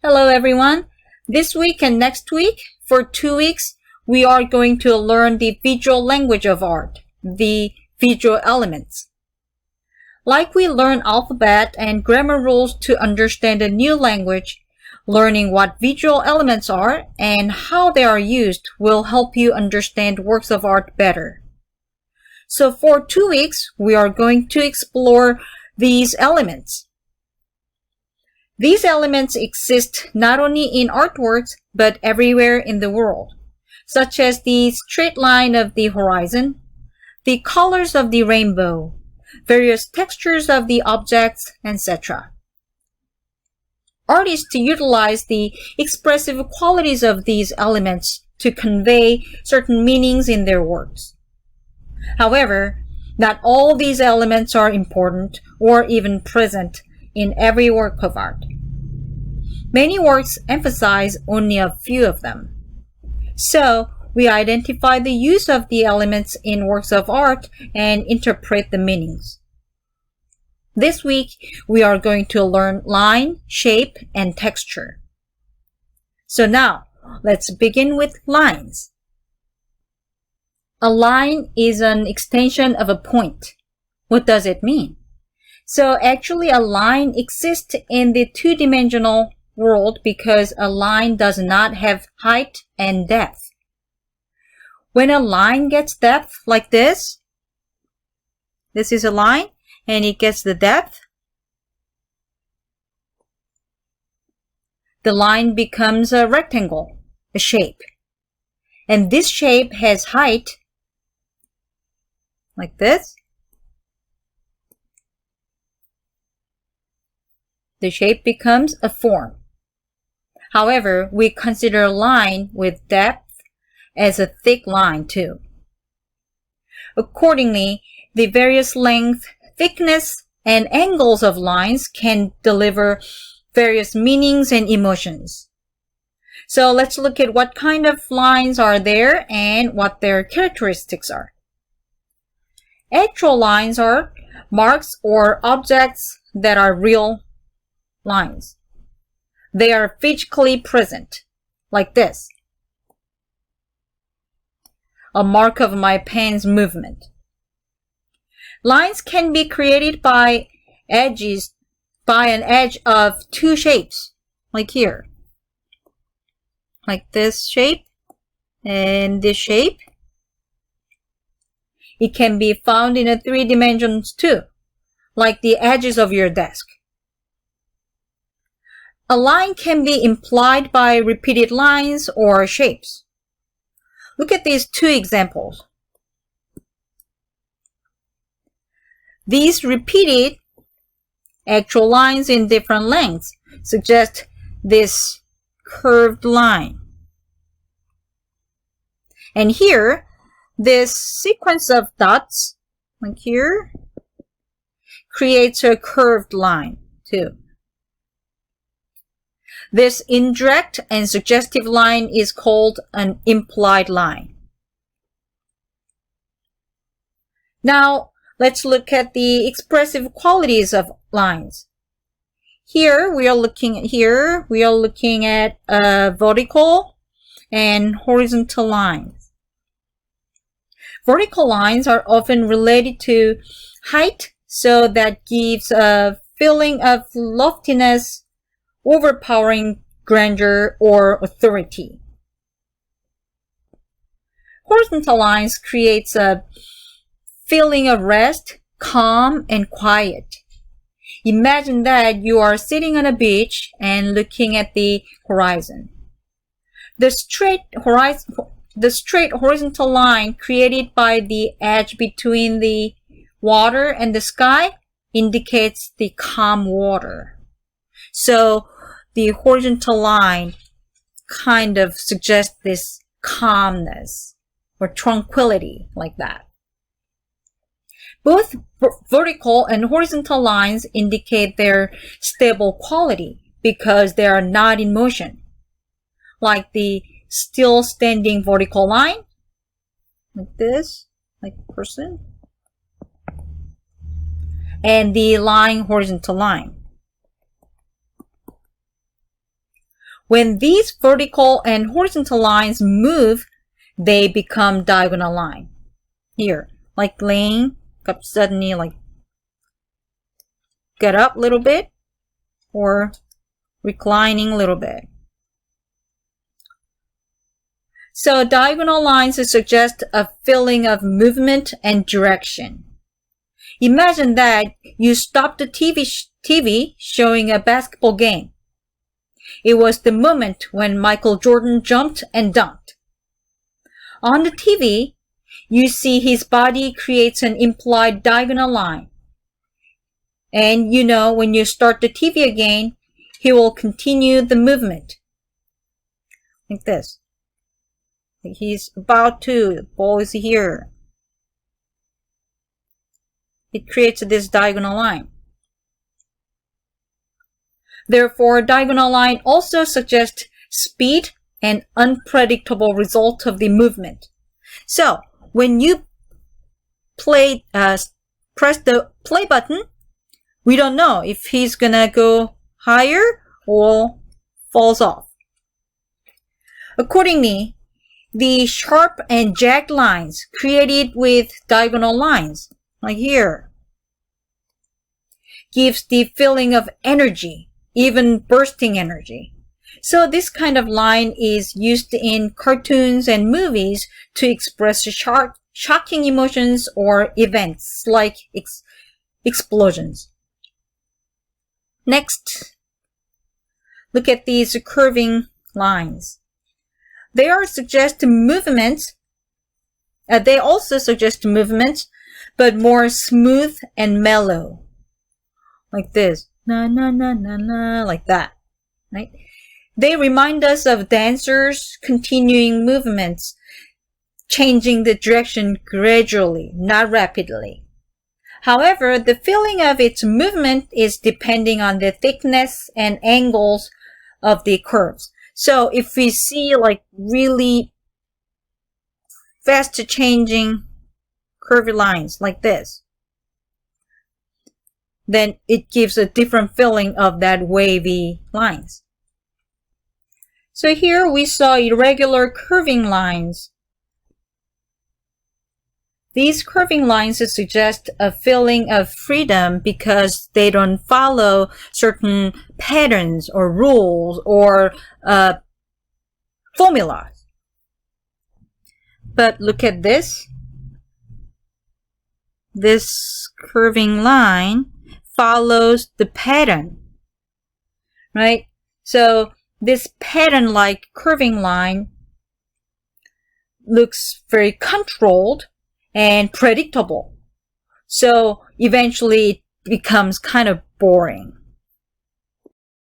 Hello everyone. This week and next week, for 2 weeks, we are going to learn the visual language of art, the visual elements. Like we learn alphabet and grammar rules to understand a new language, learning what visual elements are and how they are used will help you understand works of art better. So for 2 weeks, we are going to explore these elements. These elements exist not only in artworks, but everywhere in the world, such as the straight line of the horizon, the colors of the rainbow, various textures of the objects, etc. Artists utilize the expressive qualities of these elements to convey certain meanings in their works. However, not all these elements are important or even present in every work of art. Many works emphasize only a few of them. So, we identify the use of the elements in works of art and interpret the meanings. This week, we are going to learn line, shape, and texture. So now, let's begin with lines. A line is an extension of a point. What does it mean? So actually a line exists in the two-dimensional world because a line does not have height and depth. When a line gets depth like this is a line and it gets the depth, the line becomes a rectangle, a shape. And this shape has height like this. The shape becomes a form. However, we consider a line with depth as a thick line too. Accordingly, the various length, thickness, and angles of lines can deliver various meanings and emotions. So let's look at what kind of lines are there and what their characteristics are. Actual lines are marks or objects that are real lines. They are physically present, like this. A mark of my pen's movement. Lines can be created by an edge of two shapes, like here. Like this shape and this shape. It can be found in 3 dimensions too, like the edges of your desk. A line can be implied by repeated lines or shapes. Look at these 2 examples. These repeated actual lines in different lengths suggest this curved line. And here, this sequence of dots, like here, creates a curved line too. This indirect and suggestive line is called an implied line. Now, let's look at the expressive qualities of lines. Here we are looking at vertical and horizontal lines. Vertical lines are often related to height, so that gives a feeling of loftiness, overpowering grandeur or authority. Horizontal lines creates a feeling of rest, calm, and quiet. Imagine that you are sitting on a beach and looking at the horizon. The straight horizontal line created by the edge between the water and the sky indicates the calm water. So the horizontal line kind of suggests this calmness or tranquility, like that. Both vertical and horizontal lines indicate their stable quality because they are not in motion, like the still standing vertical line, like this, like a person, and the lying horizontal line. When these vertical and horizontal lines move, they become diagonal line. Here, like laying up suddenly, like get up a little bit or reclining a little bit. So diagonal lines suggest a feeling of movement and direction. Imagine that you stopped the TV showing a basketball game. It was the moment when Michael Jordan jumped and dunked. On the TV, you see his body creates an implied diagonal line. And you know when you start the TV again, he will continue the movement. Like this. He's about to, the ball is here. It creates this diagonal line. Therefore, diagonal line also suggests speed and unpredictable result of the movement. So, when you press the play button, we don't know if he's gonna go higher or falls off. Accordingly, the sharp and jagged lines created with diagonal lines, like here, gives the feeling of energy, even bursting energy. So this kind of line is used in cartoons and movies to express shocking emotions or events like explosions. Next, look at these curving lines. They also suggest movements, but more smooth and mellow. Like this. Na na na na na, like that. Right? They remind us of dancers continuing movements, changing the direction gradually, not rapidly. However, the feeling of its movement is depending on the thickness and angles of the curves. So if we see like really fast changing curvy lines like this, then it gives a different feeling of that wavy lines. So here we saw irregular curving lines. These curving lines suggest a feeling of freedom because they don't follow certain patterns or rules or formulas. But look at this. This curving line follows the pattern, right? So this pattern-like curving line looks very controlled and predictable. So eventually it becomes kind of boring.